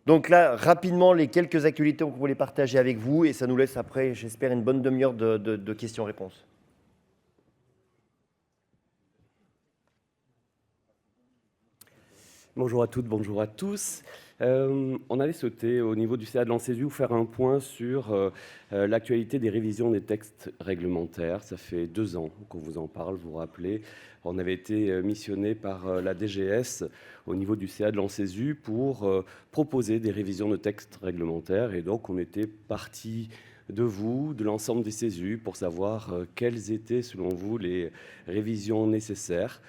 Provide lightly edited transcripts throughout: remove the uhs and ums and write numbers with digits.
Donc là, rapidement, les quelques actualités qu'on voulait partager avec vous, et ça nous laisse après, j'espère, une bonne demi-heure de questions-réponses. Bonjour à toutes, bonjour à tous. On avait souhaité, au niveau du CA de Lancesu, faire un point sur l'actualité des révisions des textes réglementaires. Ça fait 2 ans qu'on vous en parle, vous vous rappelez. On avait été missionné par la DGS au niveau du CA de Lancesu pour proposer des révisions de textes réglementaires. Et donc, on était parti de vous, de l'ensemble des CESU, pour savoir quelles étaient, selon vous, les révisions nécessaires.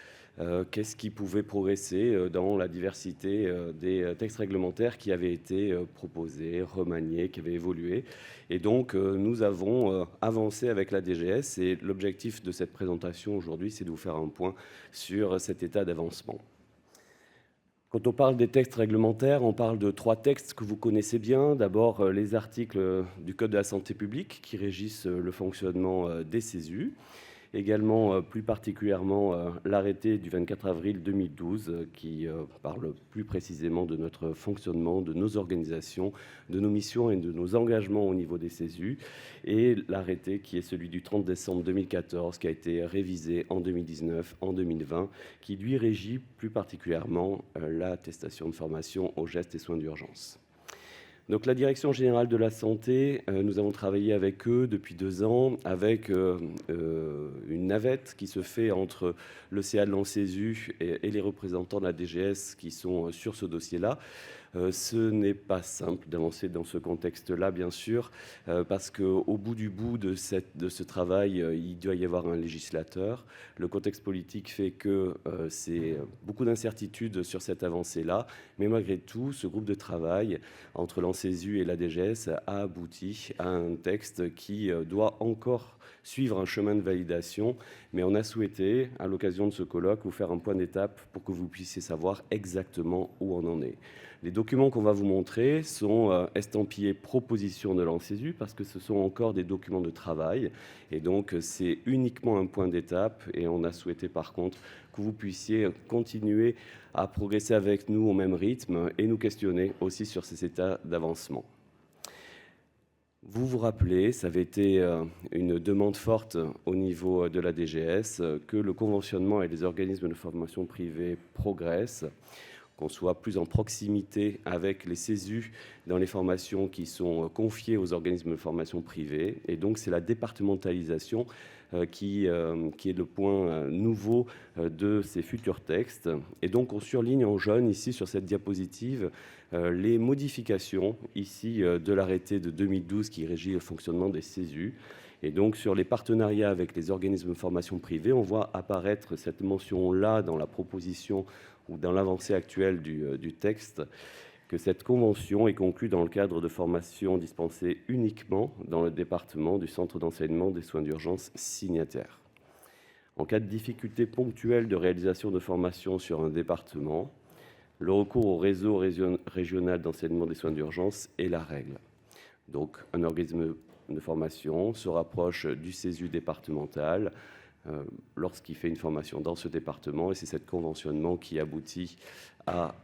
Qu'est-ce qui pouvait progresser dans la diversité des textes réglementaires qui avaient été proposés, remaniés, qui avaient évolué. Et donc, nous avons avancé avec la DGS et l'objectif de cette présentation aujourd'hui, c'est de vous faire un point sur cet état d'avancement. Quand on parle des textes réglementaires, on parle de 3 textes que vous connaissez bien. D'abord, les articles du Code de la santé publique qui régissent le fonctionnement des CESU. Également, plus particulièrement, l'arrêté du 24 avril 2012 qui parle plus précisément de notre fonctionnement, de nos organisations, de nos missions et de nos engagements au niveau des CESU. Et l'arrêté qui est celui du 30 décembre 2014 qui a été révisé en 2019, en 2020, qui lui régit plus particulièrement l'attestation de formation aux gestes et soins d'urgence. Donc la Direction générale de la santé, nous avons travaillé avec eux depuis 2 ans, avec une navette qui se fait entre le CA de l'ANSESU et les représentants de la DGS qui sont sur ce dossier-là. Ce n'est pas simple d'avancer dans ce contexte-là, bien sûr, parce qu'au bout du bout de ce travail, il doit y avoir un législateur. Le contexte politique fait que c'est beaucoup d'incertitudes sur cette avancée-là, mais malgré tout, ce groupe de travail entre l'ANSESU et la DGS a abouti à un texte qui doit encore suivre un chemin de validation, mais on a souhaité, à l'occasion de ce colloque, vous faire un point d'étape pour que vous puissiez savoir exactement où on en est. Les documents qu'on va vous montrer sont estampillés propositions de l'ANSESU parce que ce sont encore des documents de travail et donc c'est uniquement un point d'étape et on a souhaité par contre que vous puissiez continuer à progresser avec nous au même rythme et nous questionner aussi sur ces états d'avancement. Vous vous rappelez, ça avait été une demande forte au niveau de la DGS que le conventionnement et les organismes de formation privés progressent, qu'on soit plus en proximité avec les CESU dans les formations qui sont confiées aux organismes de formation privés. Et donc, c'est la départementalisation qui est le point nouveau de ces futurs textes. Et donc, on surligne en jaune ici sur cette diapositive les modifications ici de l'arrêté de 2012 qui régit le fonctionnement des CESU. Et donc, sur les partenariats avec les organismes de formation privés, on voit apparaître cette mention-là dans la proposition ou dans l'avancée actuelle du texte, que cette convention est conclue dans le cadre de formations dispensées uniquement dans le département du centre d'enseignement des soins d'urgence signataire. En cas de difficulté ponctuelle de réalisation de formation sur un département, le recours au réseau régional d'enseignement des soins d'urgence est la règle. Donc, un organisme de formation se rapproche du CESU départemental lorsqu'il fait une formation dans ce département, et c'est cette conventionnement qui aboutit à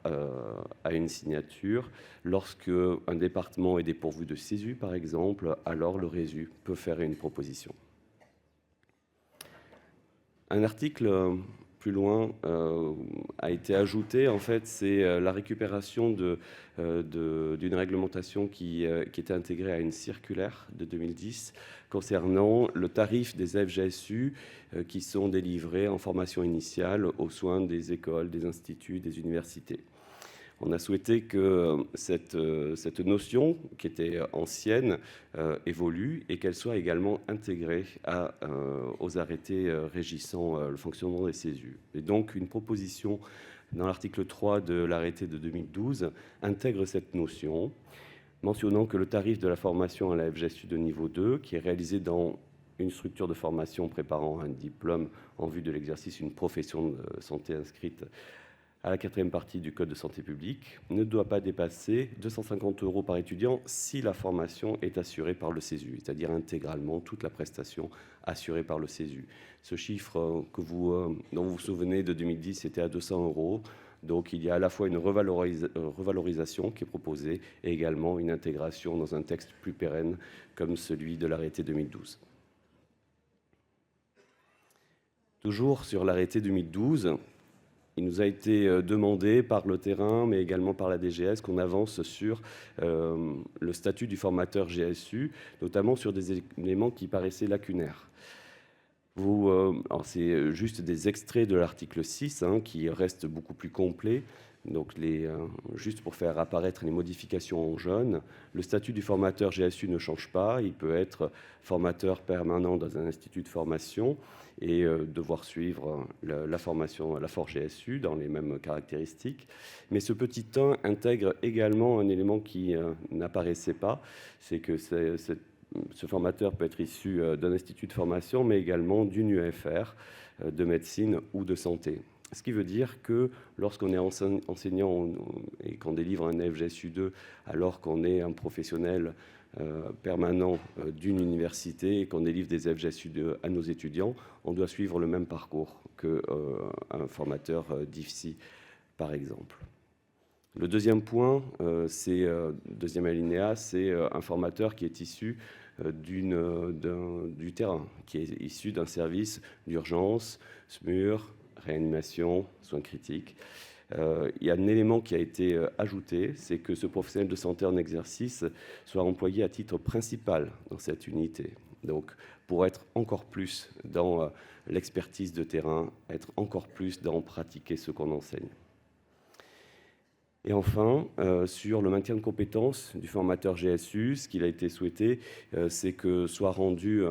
une signature. Lorsque un département est dépourvu de CESU, par exemple, alors le RESU peut faire une proposition. Un article plus loin a été ajouté. En fait, c'est la récupération d'une réglementation qui était intégrée à une circulaire de 2010 concernant le tarif des FGSU qui sont délivrés en formation initiale aux soins des écoles, des instituts, des universités. On a souhaité que cette notion, qui était ancienne, évolue et qu'elle soit également intégrée aux arrêtés régissant le fonctionnement des CESU. Et donc, une proposition dans l'article 3 de l'arrêté de 2012 intègre cette notion, mentionnant que le tarif de la formation à la FGSU de niveau 2, qui est réalisé dans une structure de formation préparant un diplôme en vue de l'exercice d'une profession de santé inscrite à la 4e partie du Code de santé publique, ne doit pas dépasser 250 € par étudiant si la formation est assurée par le CESU, c'est-à-dire intégralement toute la prestation assurée par le CESU. Ce chiffre dont vous vous souvenez de 2010 était à 200 €. Donc il y a à la fois une revalorisation qui est proposée et également une intégration dans un texte plus pérenne comme celui de l'arrêté 2012. Toujours sur l'arrêté 2012, il nous a été demandé par le terrain, mais également par la DGS, qu'on avance sur le statut du formateur GSU, notamment sur des éléments qui paraissaient lacunaires. C'est juste des extraits de l'article 6 qui restent beaucoup plus complets. Donc, juste pour faire apparaître les modifications en jaune, le statut du formateur GSU ne change pas. Il peut être formateur permanent dans un institut de formation et devoir suivre la formation à la Forge GSU dans les mêmes caractéristiques. Mais ce petit 1 intègre également un élément qui n'apparaissait pas, c'est que ce formateur peut être issu d'un institut de formation, mais également d'une UFR de médecine ou de santé. Ce qui veut dire que lorsqu'on est enseignant et qu'on délivre un FGSU2, alors qu'on est un professionnel permanent d'une université et qu'on délivre des FGSU2 à nos étudiants, on doit suivre le même parcours qu'un formateur d'IFSI, par exemple. Le deuxième point, deuxième alinéa, c'est un formateur qui est issu du terrain, qui est issu d'un service d'urgence, SMUR, réanimation, soins critiques. Il y a un élément qui a été ajouté, c'est que ce professionnel de santé en exercice soit employé à titre principal dans cette unité. Donc, pour être encore plus dans l'expertise de terrain, être encore plus dans pratiquer ce qu'on enseigne. Et enfin, sur le maintien de compétences du formateur GSU, ce qu'il a été souhaité, c'est que soient rendues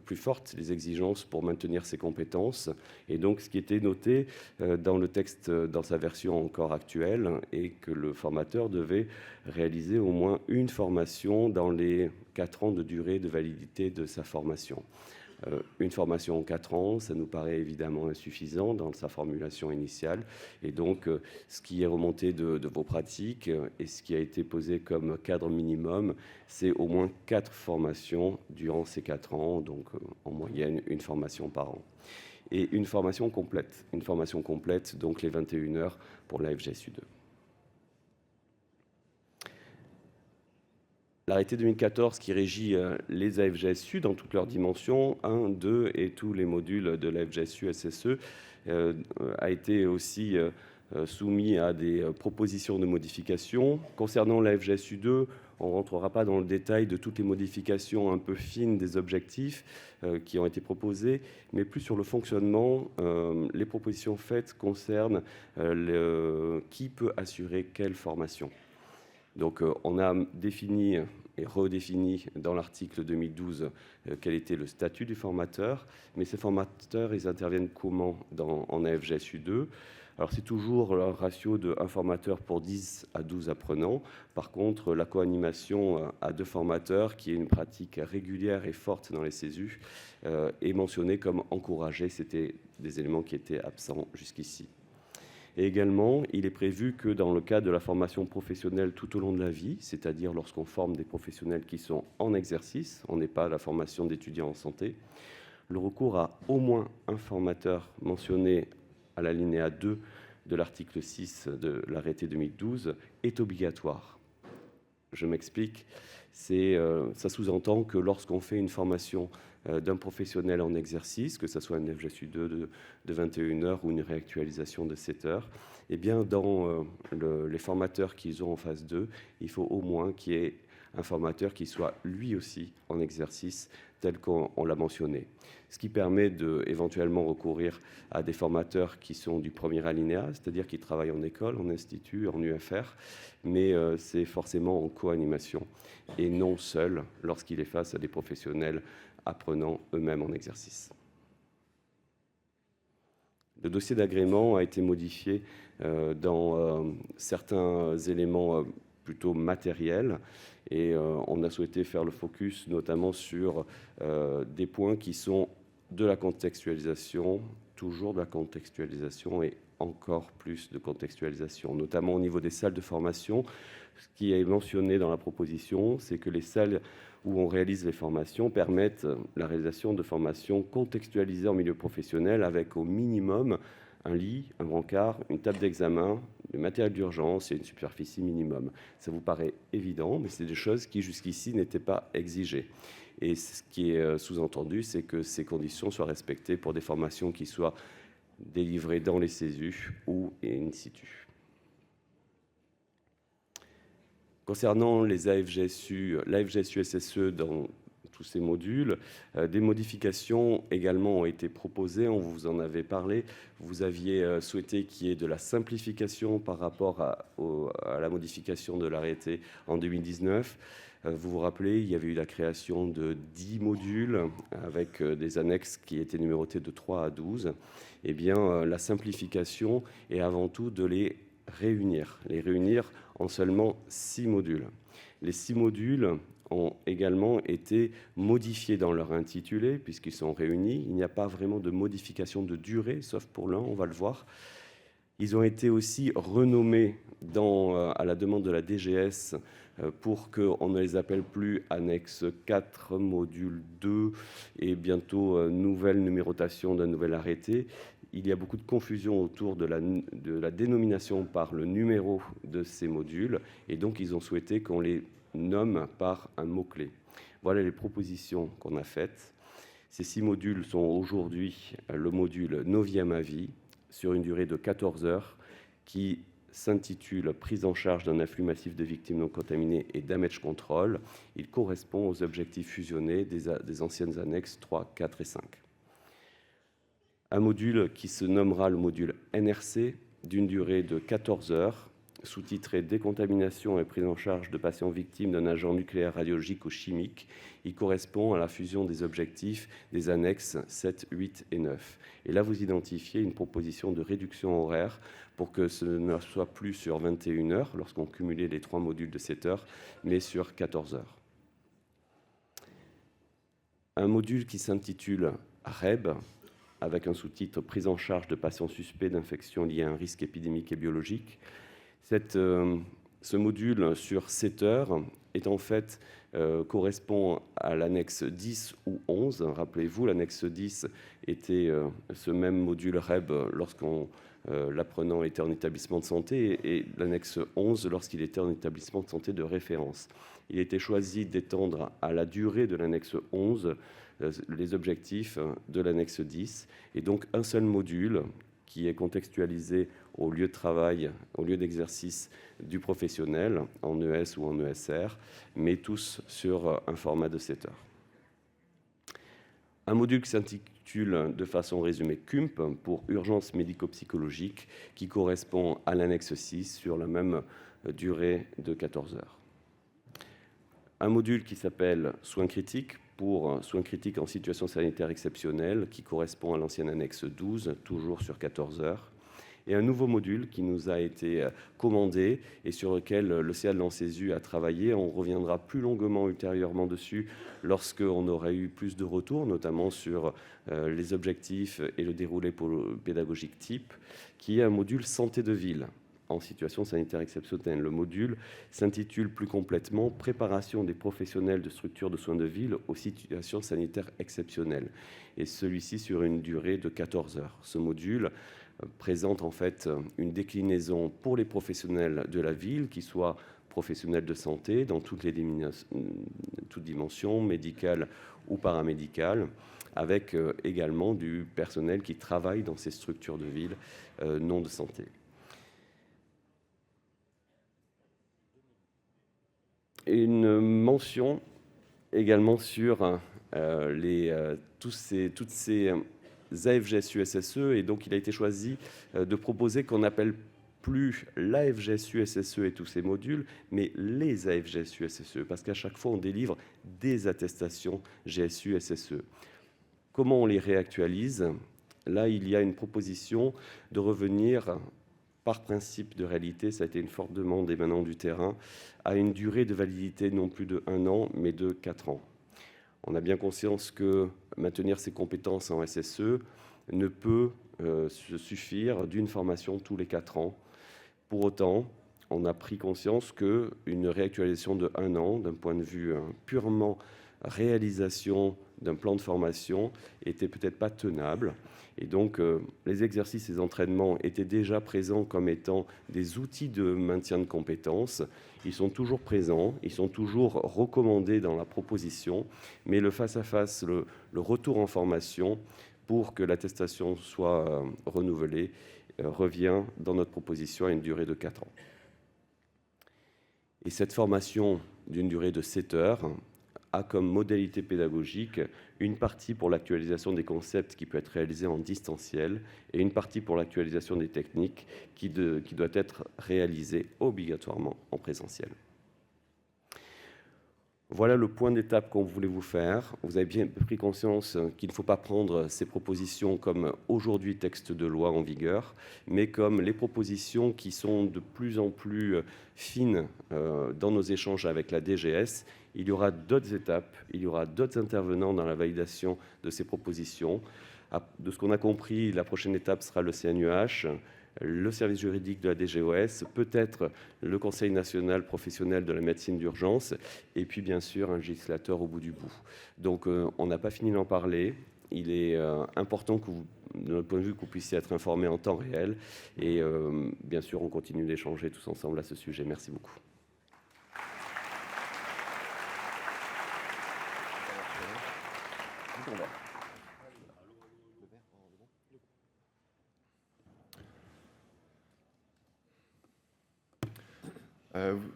plus fortes les exigences pour maintenir ces compétences. Et donc, ce qui était noté dans le texte, dans sa version encore actuelle, est que le formateur devait réaliser au moins une formation dans les 4 ans de durée de validité de sa formation. Une formation en 4 ans, ça nous paraît évidemment insuffisant dans sa formulation initiale. Et donc, ce qui est remonté de vos pratiques et ce qui a été posé comme cadre minimum, c'est au moins 4 formations durant ces 4 ans, donc en moyenne une formation par an. Et une formation complète, donc les 21 heures pour la FGSU2. L'arrêté 2014 qui régit les AFGSU dans toutes leurs dimensions, 1, 2 et tous les modules de la FGSU SSE, a été aussi soumis à des propositions de modification. Concernant la FGSU2, on ne rentrera pas dans le détail de toutes les modifications un peu fines des objectifs qui ont été proposés, mais plus sur le fonctionnement. Les propositions faites concernent qui peut assurer quelle formation. Donc, on a défini et redéfini dans l'article 2012 quel était le statut du formateur. Mais ces formateurs, ils interviennent comment en AFGSU2 ? Alors, c'est toujours le ratio de 1 formateur pour 10 à 12 apprenants. Par contre, la co-animation à 2 formateurs, qui est une pratique régulière et forte dans les CESU, est mentionnée comme encouragée. C'était des éléments qui étaient absents jusqu'ici. Et également, il est prévu que dans le cadre de la formation professionnelle tout au long de la vie, c'est-à-dire lorsqu'on forme des professionnels qui sont en exercice, on n'est pas à la formation d'étudiants en santé, le recours à au moins un formateur mentionné à l'alinéa 2 de l'article 6 de l'arrêté 2012 est obligatoire. Je m'explique. Ça sous-entend que lorsqu'on fait une formation d'un professionnel en exercice, que ce soit un FGSU2 de 21 heures ou une réactualisation de 7 heures, eh bien, dans les formateurs qu'ils ont en phase 2, il faut au moins qu'il y ait un formateur qui soit lui aussi en exercice tel qu'on l'a mentionné. Ce qui permet d'éventuellement recourir à des formateurs qui sont du premier alinéa, c'est-à-dire qui travaillent en école, en institut, en UFR, mais c'est forcément en co-animation et non seul lorsqu'il est face à des professionnels apprenant eux-mêmes en exercice. Le dossier d'agrément a été modifié dans certains éléments plutôt matériels et on a souhaité faire le focus notamment sur des points qui sont de la contextualisation, toujours de la contextualisation et encore plus de contextualisation, notamment au niveau des salles de formation. Ce qui est mentionné dans la proposition, c'est que les salles où on réalise les formations permettent la réalisation de formations contextualisées en milieu professionnel avec au minimum un lit, un brancard, une table d'examen, du matériel d'urgence et une superficie minimum. Ça vous paraît évident, mais c'est des choses qui jusqu'ici n'étaient pas exigées. Et ce qui est sous-entendu, c'est que ces conditions soient respectées pour des formations qui soient délivrées dans les CESU ou in situ. Concernant les l'AFGSU SSE dans tous ces modules, des modifications également ont été proposées, on vous en avait parlé. Vous aviez souhaité qu'il y ait de la simplification par rapport à la modification de l'arrêté en 2019. Vous vous rappelez, il y avait eu la création de 10 modules avec des annexes qui étaient numérotées de 3 à 12. Eh bien, la simplification est avant tout de les réunir en seulement 6 modules. Les 6 modules ont également été modifiés dans leur intitulé, puisqu'ils sont réunis. Il n'y a pas vraiment de modification de durée, sauf pour l'un, on va le voir. Ils ont été aussi renommés à la demande de la DGS pour qu'on ne les appelle plus annexe 4, module 2 et bientôt nouvelle numérotation d'un nouvel arrêté. Il y a beaucoup de confusion autour de la dénomination par le numéro de ces modules et donc ils ont souhaité qu'on les nomme par un mot-clé. Voilà les propositions qu'on a faites. Ces 6 modules sont aujourd'hui le module 9e avis sur une durée de 14 heures qui s'intitule « Prise en charge d'un afflux massif de victimes non contaminées et damage control ». Il correspond aux objectifs fusionnés des anciennes annexes 3, 4 et 5. Un module qui se nommera le module NRC d'une durée de 14 heures, sous-titré « Décontamination et prise en charge de patients victimes d'un agent nucléaire, radiologique ou chimique ». Il correspond à la fusion des objectifs des annexes 7, 8 et 9. Et là, vous identifiez une proposition de réduction horaire pour que ce ne soit plus sur 21 heures lorsqu'on cumulait les 3 modules de 7 heures, mais sur 14 heures. Un module qui s'intitule REB, avec un sous-titre « Prise en charge de patients suspects d'infection liée à un risque épidémique et biologique ». Ce module sur 7 heures est en fait correspond à l'annexe 10 ou 11. Rappelez-vous, l'annexe 10 était ce même module REB lorsqu'on l'apprenant était en établissement de santé et l'annexe 11 lorsqu'il était en établissement de santé de référence. Il était choisi d'étendre à la durée de l'annexe 11 les objectifs de l'annexe 10 et donc un seul module qui est contextualisé au lieu de travail, au lieu d'exercice du professionnel, en ES ou en ESR, mais tous sur un format de 7 heures. Un module qui s'intitule de façon résumée CUMP, pour urgence médico-psychologique, qui correspond à l'annexe 6 sur la même durée de 14 heures. Un module qui s'appelle soins critiques, pour soins critiques en situation sanitaire exceptionnelle, qui correspond à l'ancienne annexe 12, toujours sur 14 heures. Et un nouveau module qui nous a été commandé et sur lequel le CA de l'ANSESU a travaillé. On reviendra plus longuement ultérieurement dessus lorsqu'on aura eu plus de retours, notamment sur les objectifs et le déroulé pédagogique type, qui est un module santé de ville en situation sanitaire exceptionnelle. Le module s'intitule plus complètement « Préparation des professionnels de structures de soins de ville aux situations sanitaires exceptionnelles » et celui-ci sur une durée de 14 heures. Ce module présente en fait une déclinaison pour les professionnels de la ville, qui soient professionnels de santé dans toutes dimensions, médicales ou paramédicales, avec également du personnel qui travaille dans ces structures de ville non de santé. Une mention également sur toutes ces AFGSU SSE, et donc il a été choisi de proposer qu'on n'appelle plus l'AFGSU SSE et tous ces modules, mais les AFGSU SSE, parce qu'à chaque fois on délivre des attestations GSU SSE. Comment on les réactualise? Là, il y a une proposition de revenir par principe de réalité, ça a été une forte demande émanant du terrain, à une durée de validité non plus de 1 an, mais de 4 ans. On a bien conscience que maintenir ses compétences en SSE ne peut se suffire d'une formation tous les 4 ans. Pour autant, on a pris conscience qu'une réactualisation de 1 an, d'un point de vue purement réalisation d'un plan de formation était peut-être pas tenable. Et donc, les exercices et les entraînements étaient déjà présents comme étant des outils de maintien de compétences. Ils sont toujours présents, ils sont toujours recommandés dans la proposition, mais le face-à-face, le retour en formation pour que l'attestation soit renouvelée, revient dans notre proposition à une durée de 4 ans. Et cette formation d'une durée de 7 heures a comme modalité pédagogique une partie pour l'actualisation des concepts qui peut être réalisée en distanciel et une partie pour l'actualisation des techniques qui doit être réalisée obligatoirement en présentiel. Voilà le point d'étape qu'on voulait vous faire. Vous avez bien pris conscience qu'il ne faut pas prendre ces propositions comme aujourd'hui texte de loi en vigueur, mais comme les propositions qui sont de plus en plus fines dans nos échanges avec la DGS. Il y aura d'autres étapes, il y aura d'autres intervenants dans la validation de ces propositions. De ce qu'on a compris, la prochaine étape sera le CNUH, le service juridique de la DGOS, peut-être le Conseil national professionnel de la médecine d'urgence, et puis bien sûr un législateur au bout du bout. Donc on n'a pas fini d'en parler. Il est important que vous, de notre point de vue, que vous puissiez être informés en temps réel. Et bien sûr, on continue d'échanger tous ensemble à ce sujet. Merci beaucoup.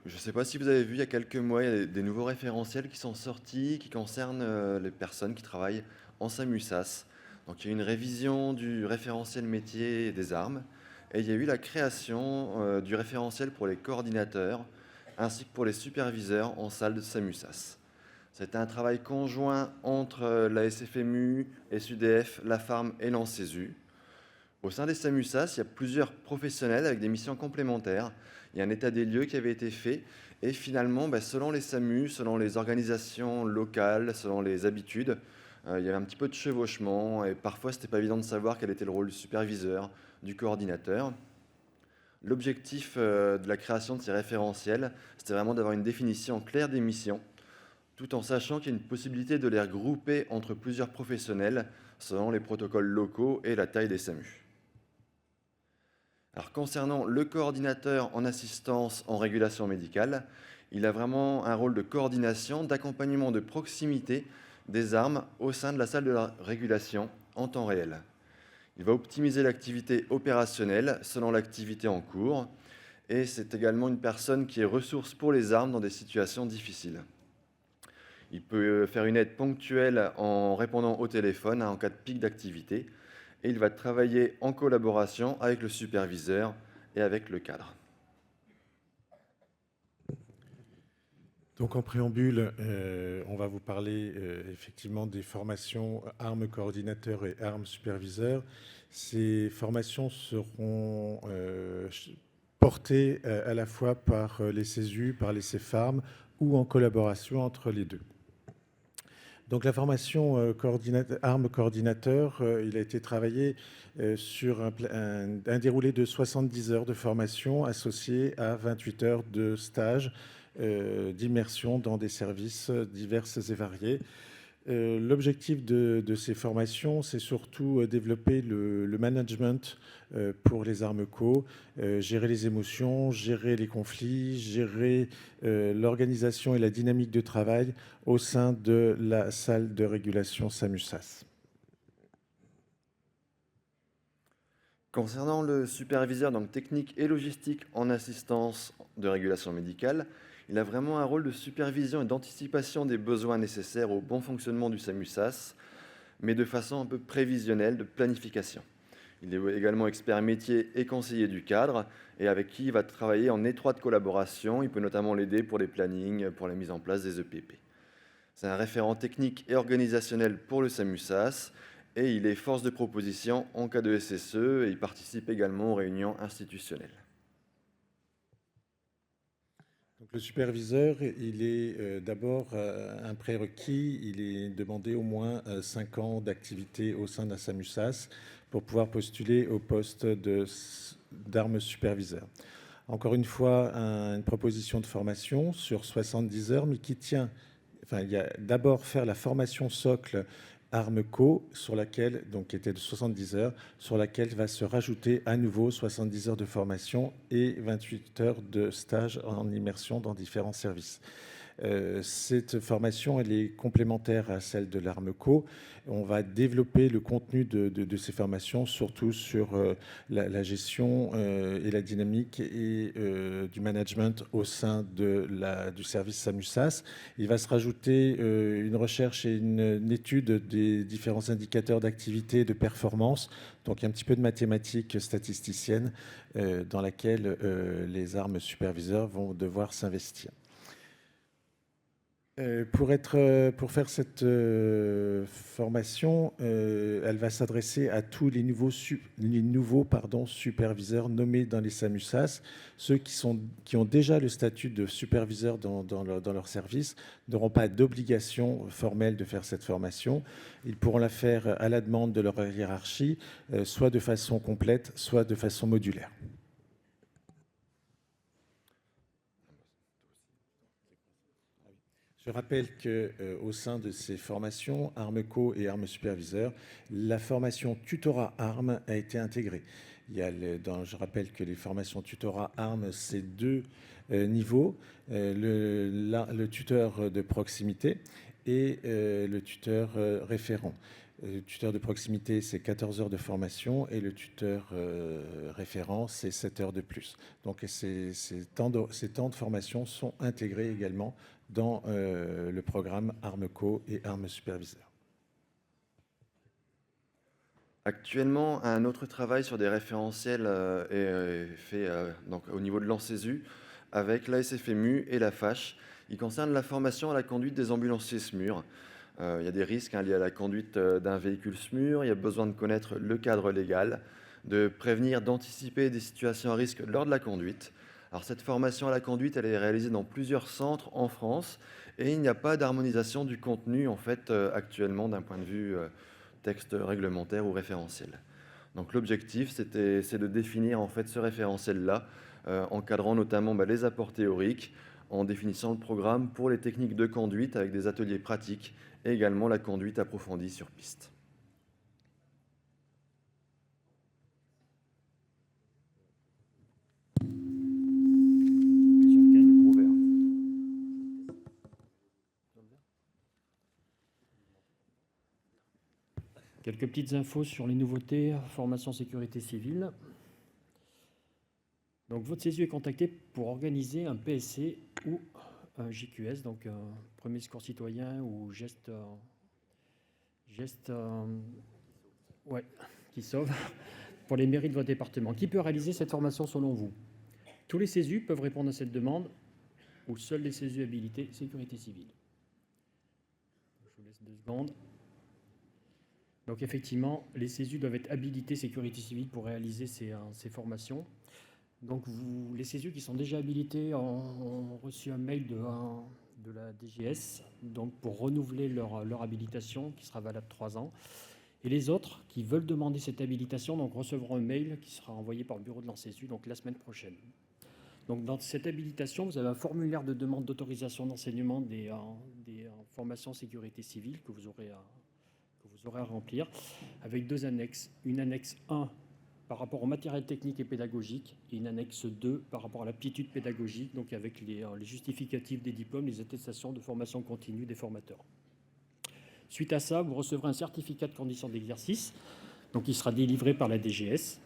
Je ne sais pas si vous avez vu, il y a quelques mois, il y a des nouveaux référentiels qui sont sortis, qui concernent les personnes qui travaillent en SAMU-SAS. Donc il y a eu une révision du référentiel métier des armes, et il y a eu la création du référentiel pour les coordinateurs, ainsi que pour les superviseurs en salle de SAMU-SAS. C'était un travail conjoint entre la SFMU, SUDF, la FARM et l'ANSESU. Au sein des SAMU-SAS, il y a plusieurs professionnels avec des missions complémentaires. Il y a un état des lieux qui avait été fait. Et finalement, selon les SAMU, selon les organisations locales, selon les habitudes, il y avait un petit peu de chevauchement. Et parfois, ce n'était pas évident de savoir quel était le rôle du superviseur, du coordinateur. L'objectif de la création de ces référentiels, c'était vraiment d'avoir une définition claire des missions, tout en sachant qu'il y a une possibilité de les regrouper entre plusieurs professionnels selon les protocoles locaux et la taille des SAMU. Alors, concernant le coordinateur en assistance en régulation médicale, il a vraiment un rôle de coordination, d'accompagnement de proximité des armes au sein de la salle de la régulation en temps réel. Il va optimiser l'activité opérationnelle selon l'activité en cours, et c'est également une personne qui est ressource pour les armes dans des situations difficiles. Il peut faire une aide ponctuelle en répondant au téléphone en cas de pic d'activité, et il va travailler en collaboration avec le superviseur et avec le cadre. Donc en préambule, on va vous parler effectivement des formations armes coordinateurs et armes superviseurs. Ces formations seront portées à la fois par les CESU, par les CEFARM ou en collaboration entre les deux. Donc la formation armes coordinateur, il a été travaillé sur un déroulé de 70 heures de formation associé à 28 heures de stage d'immersion dans des services divers et variés. L'objectif de ces formations, c'est surtout développer le management pour les armes co, gérer les émotions, gérer les conflits, gérer l'organisation et la dynamique de travail au sein de la salle de régulation SAMU-SAS. Concernant le superviseur donc technique et logistique en assistance de régulation médicale, il a vraiment un rôle de supervision et d'anticipation des besoins nécessaires au bon fonctionnement du SAMU-SAS, mais de façon un peu prévisionnelle, de planification. Il est également expert métier et conseiller du cadre, et avec qui il va travailler en étroite collaboration. Il peut notamment l'aider pour les plannings, pour la mise en place des EPP. C'est un référent technique et organisationnel pour le SAMU-SAS, et il est force de proposition en cas de SSE, et il participe également aux réunions institutionnelles. Donc, le superviseur, il est d'abord un prérequis, il est demandé au moins 5 ans d'activité au sein d'un SAMU-SAS pour pouvoir postuler au poste d'armes superviseur. Encore une fois, une proposition de formation sur 70 heures, mais qui tient enfin, il y a d'abord faire la formation socle ARMCO, sur laquelle, donc, qui était de 70 heures, sur laquelle va se rajouter à nouveau 70 heures de formation et 28 heures de stage en immersion dans différents services. Cette formation, elle est complémentaire à celle de l'ARMCO. On va développer le contenu de ces formations, surtout sur la gestion et la dynamique et du management au sein du service SAMUSAS. Il va se rajouter une recherche et une étude des différents indicateurs d'activité et de performance, donc un petit peu de mathématiques statisticiennes dans laquelle les armes superviseurs vont devoir s'investir. Pour faire cette formation, elle va s'adresser à tous les nouveaux superviseurs nommés dans les SAMUSAS. Ceux qui ont déjà le statut de superviseur dans leur service n'auront pas d'obligation formelle de faire cette formation. Ils pourront la faire à la demande de leur hiérarchie, soit de façon complète, soit de façon modulaire. Je rappelle qu'au sein de ces formations, ARMCO et armes superviseurs, la formation tutorat armes a été intégrée. Je rappelle que les formations tutorat armes, c'est 2 niveaux, le tuteur de proximité et le tuteur référent. Le tuteur de proximité, c'est 14 heures de formation et le tuteur référent, c'est 7 heures de plus. Donc ces temps de formation sont intégrés également dans le programme ARMCO et armes superviseurs. Actuellement, un autre travail sur des référentiels est fait donc, au niveau de l'ANSESU avec la SFMU et la FACH. Il concerne la formation à la conduite des ambulanciers SMUR. Il y a des risques liés à la conduite d'un véhicule SMUR. Il y a besoin de connaître le cadre légal, de prévenir, d'anticiper des situations à risque lors de la conduite. Alors, cette formation à la conduite, elle est réalisée dans plusieurs centres en France et il n'y a pas d'harmonisation du contenu en fait actuellement d'un point de vue texte réglementaire ou référentiel. Donc l'objectif, c'est de définir en fait ce référentiel-là, encadrant notamment les apports théoriques, en définissant le programme pour les techniques de conduite avec des ateliers pratiques et également la conduite approfondie sur piste. Quelques petites infos sur les nouveautés, formation sécurité civile. Donc votre CESU est contacté pour organiser un PSC ou un JQS, donc un premier secours citoyen ou geste qui sauve pour les mairies de votre département. Qui peut réaliser cette formation selon vous? Tous les CESU peuvent répondre à cette demande ou seuls les CESU habilités sécurité civile? Je vous laisse 2 secondes. Donc effectivement, les CESU doivent être habilités sécurité civile pour réaliser ces formations. Donc les CESU qui sont déjà habilités ont reçu un mail de la DGS donc pour renouveler leur habilitation qui sera valable 3 ans. Et les autres qui veulent demander cette habilitation donc, recevront un mail qui sera envoyé par le bureau de l'ANSESU donc la semaine prochaine. Donc dans cette habilitation, vous avez un formulaire de demande d'autorisation d'enseignement des formations sécurité civile que vous aurez à remplir, avec 2 annexes. Une annexe 1 par rapport au matériel technique et pédagogique, et une annexe 2 par rapport à l'aptitude pédagogique, donc avec les justificatifs des diplômes, les attestations de formation continue des formateurs. Suite à ça, vous recevrez un certificat de conditions d'exercice, donc qui sera délivré par la DGS.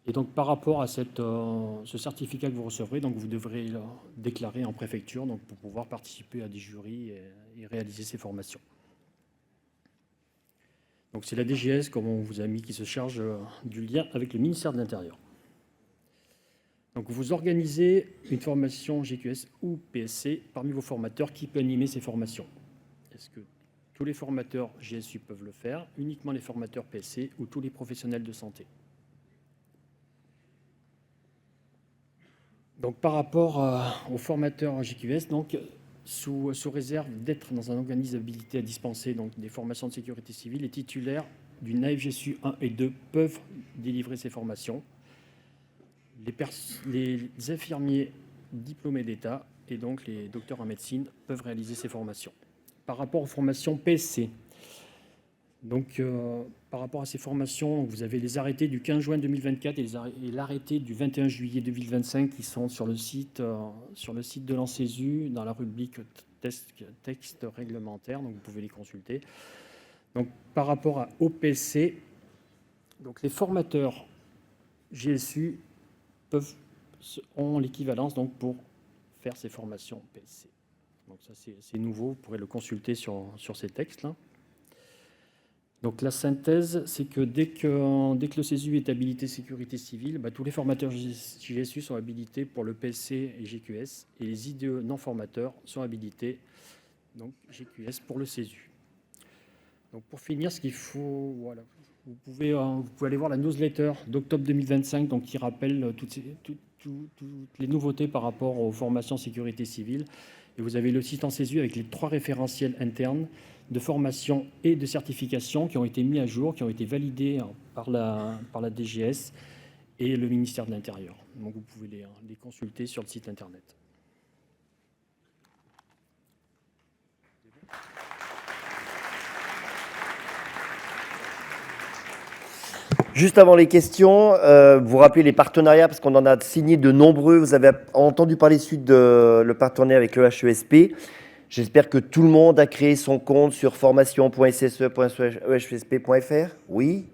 Et donc par rapport à ce certificat que vous recevrez, donc vous devrez le déclarer en préfecture donc pour pouvoir participer à des jurys et réaliser ces formations. Donc c'est la DGS, comme on vous a mis, qui se charge du lien avec le ministère de l'Intérieur. Donc vous organisez une formation GQS ou PSC parmi vos formateurs. Qui peut animer ces formations? Est-ce que tous les formateurs GSU peuvent le faire, uniquement les formateurs PSC ou tous les professionnels de santé? Donc par rapport aux formateurs GQS, donc sous réserve d'être dans un organisme habilité à dispenser donc, des formations de sécurité civile, les titulaires d'une AFGSU 1 et 2 peuvent délivrer ces formations. Les infirmiers diplômés d'État et donc les docteurs en médecine peuvent réaliser ces formations. Par rapport aux formations PSC, donc par rapport à ces formations, vous avez les arrêtés du 15 juin 2024 et l'arrêté du 21 juillet 2025 qui sont sur le site de l'ANSESU dans la rubrique texte réglementaire, donc vous pouvez les consulter. Donc par rapport à OPC, donc les formateurs GSU ont l'équivalence donc pour faire ces formations PSC. Donc ça c'est nouveau, vous pourrez le consulter sur ces textes-là. Donc la synthèse, c'est que dès que le CESU est habilité sécurité civile, tous les formateurs GSU sont habilités pour le PSC et GQS, et les IDE non formateurs sont habilités, donc GQS pour le CESU. Donc pour finir, ce qu'il faut, voilà, vous pouvez aller voir la newsletter d'octobre 2025, donc qui rappelle toutes les nouveautés par rapport aux formations sécurité civile. Et vous avez le site en CESU avec les 3 référentiels internes de formation et de certification qui ont été mis à jour, qui ont été validés par la DGS et le ministère de l'Intérieur. Donc vous pouvez les consulter sur le site internet. Juste avant les questions, vous rappelez les partenariats, parce qu'on en a signé de nombreux. Vous avez entendu parler suite de le partenariat avec le HESP. J'espère que tout le monde a créé son compte sur formation.sse.ehesp.fr. Oui?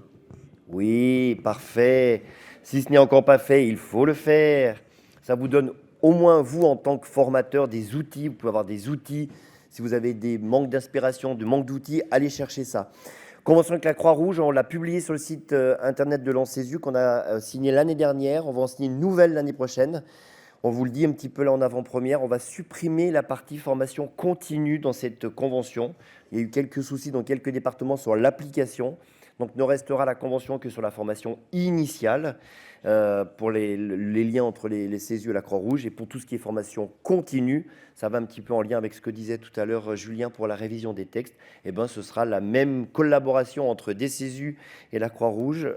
Oui, parfait. Si ce n'est encore pas fait, il faut le faire. Ça vous donne au moins, vous, en tant que formateur, des outils. Vous pouvez avoir des outils. Si vous avez des manques d'inspiration, de manque d'outils, allez chercher ça. Convention avec la Croix-Rouge, on l'a publié sur le site internet de l'ANSESU qu'on a signé l'année dernière. On va en signer une nouvelle l'année prochaine. On vous le dit un petit peu là en avant-première, on va supprimer la partie formation continue dans cette convention. Il y a eu quelques soucis dans quelques départements sur l'application. Donc ne restera la convention que sur la formation initiale pour les liens entre les CESU et la Croix-Rouge. Et pour tout ce qui est formation continue, ça va un petit peu en lien avec ce que disait tout à l'heure Julien pour la révision des textes. Et ben, ce sera la même collaboration entre des CESU et la Croix-Rouge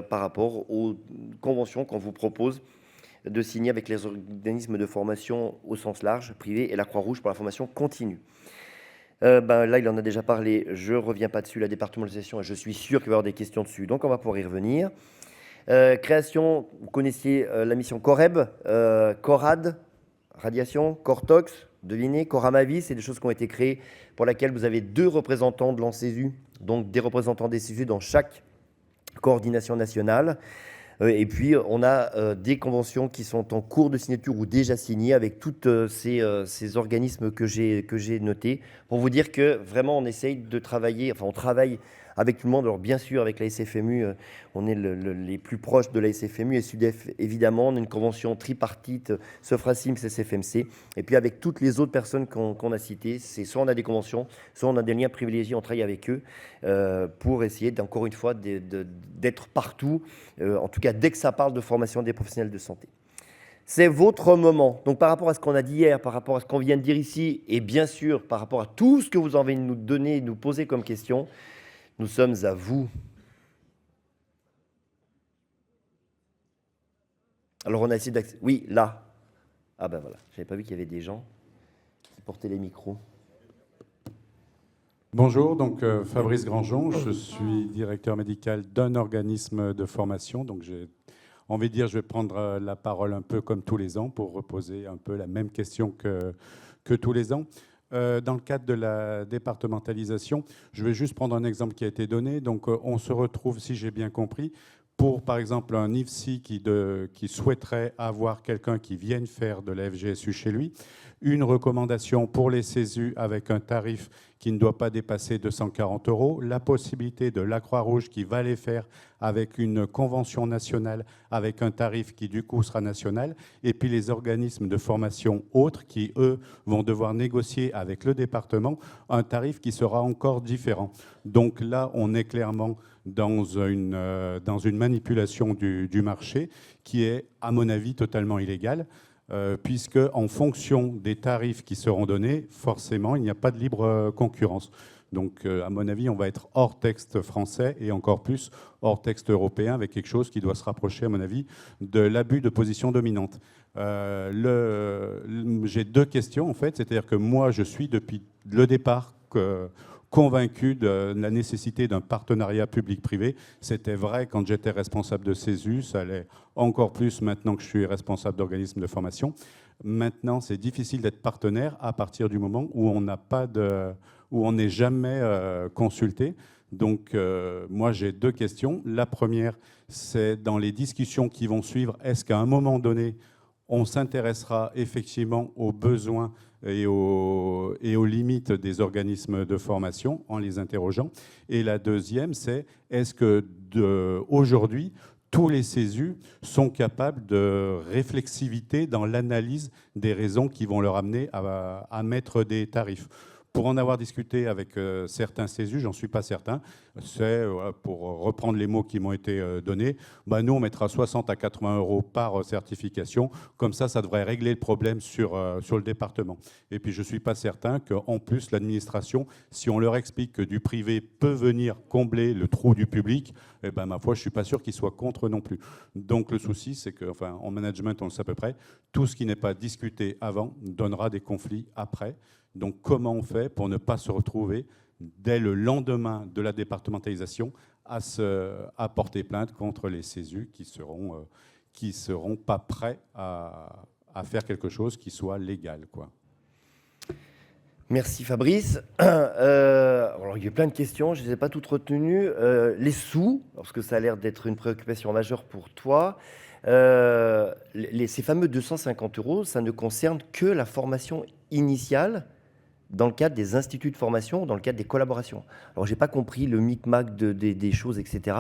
par rapport aux conventions qu'on vous propose de signer avec les organismes de formation au sens large, privés, et la Croix-Rouge pour la formation continue. Là, il en a déjà parlé, je ne reviens pas dessus, la départementalisation, et je suis sûr qu'il va y avoir des questions dessus, donc on va pouvoir y revenir. Création, vous connaissiez la mission Coreb, Corad, radiation, Cortox, devinez, Coramavis, c'est des choses qui ont été créées pour lesquelles vous avez 2 représentants de l'ANSESU, donc des représentants des CESU dans chaque coordination nationale. Et puis, on a des conventions qui sont en cours de signature ou déjà signées avec tous ces organismes que j'ai notés pour vous dire que vraiment, on essaye de travailler, enfin, on travaille avec tout le monde. Alors, bien sûr, avec la SFMU, on est les plus proches de la SFMU et SUDEF, évidemment. On a une convention tripartite, Sofrasim, SFMC. Et puis, avec toutes les autres personnes qu'on a citées, c'est soit on a des conventions, soit on a des liens privilégiés, on travaille avec eux pour essayer, encore une fois, d'être partout, en tout cas, dès que ça parle de formation des professionnels de santé. C'est votre moment. Donc, par rapport à ce qu'on a dit hier, par rapport à ce qu'on vient de dire ici, et bien sûr, par rapport à tout ce que vous avez nous donner, nous poser comme question, nous sommes à vous. Alors, on a essayé d'accéder. Oui, là. Ah ben voilà, je n'avais pas vu qu'il y avait des gens qui portaient les micros. Bonjour, donc Fabrice Grandjean, je suis directeur médical d'un organisme de formation. Donc j'ai envie de dire, je vais prendre la parole un peu comme tous les ans pour reposer un peu la même question que tous les ans. Dans le cadre de la départementalisation, je vais juste prendre un exemple qui a été donné. Donc on se retrouve, si j'ai bien compris, pour par exemple un IFSI qui souhaiterait avoir quelqu'un qui vienne faire de la FGSU chez lui, une recommandation pour les CESU avec un tarif qui ne doit pas dépasser 240 €, la possibilité de la Croix-Rouge qui va les faire avec une convention nationale avec un tarif qui du coup sera national, et puis les organismes de formation autres qui, eux, vont devoir négocier avec le département un tarif qui sera encore différent. Donc là, on est clairement dans une manipulation du marché qui est, à mon avis, totalement illégale. Puisque en fonction des tarifs qui seront donnés, forcément, il n'y a pas de libre concurrence. Donc, à mon avis, on va être hors texte français et encore plus hors texte européen avec quelque chose qui doit se rapprocher, à mon avis, de l'abus de position dominante. J'ai deux questions, en fait. C'est-à-dire que moi, je suis depuis le départ convaincu de la nécessité d'un partenariat public-privé. C'était vrai quand j'étais responsable de CESU, ça l'est encore plus maintenant que je suis responsable d'organismes de formation. Maintenant, c'est difficile d'être partenaire à partir du moment où on n'a pas où on n'est jamais consulté. Donc, moi, j'ai deux questions. La première, c'est dans les discussions qui vont suivre, est-ce qu'à un moment donné, on s'intéressera effectivement aux besoins et aux limites des organismes de formation en les interrogeant? Et la deuxième, c'est est-ce que aujourd'hui, tous les CESU sont capables de réflexivité dans l'analyse des raisons qui vont leur amener à mettre des tarifs? Pour en avoir discuté avec certains CESU, j'en suis pas certain, c'est, pour reprendre les mots qui m'ont été donnés, nous, on mettra 60 à 80 euros par certification. Comme ça devrait régler le problème sur le département. Et puis, je ne suis pas certain qu'en plus, l'administration, si on leur explique que du privé peut venir combler le trou du public, ma foi, je ne suis pas sûr qu'ils soient contre non plus. Donc, le souci, c'est que, enfin, en management, on le sait à peu près, tout ce qui n'est pas discuté avant donnera des conflits après. Donc, comment on fait pour ne pas se retrouver, dès le lendemain de la départementalisation, à porter plainte contre les CESU qui seront pas prêts à faire quelque chose qui soit légal, quoi. Merci Fabrice. Alors, il y a eu plein de questions, je ne les ai pas toutes retenues. Les sous, parce que ça a l'air d'être une préoccupation majeure pour toi. Ces fameux 250 euros, ça ne concerne que la formation initiale dans le cadre des instituts de formation, dans le cadre des collaborations. Alors, je n'ai pas compris le micmac des choses, etc.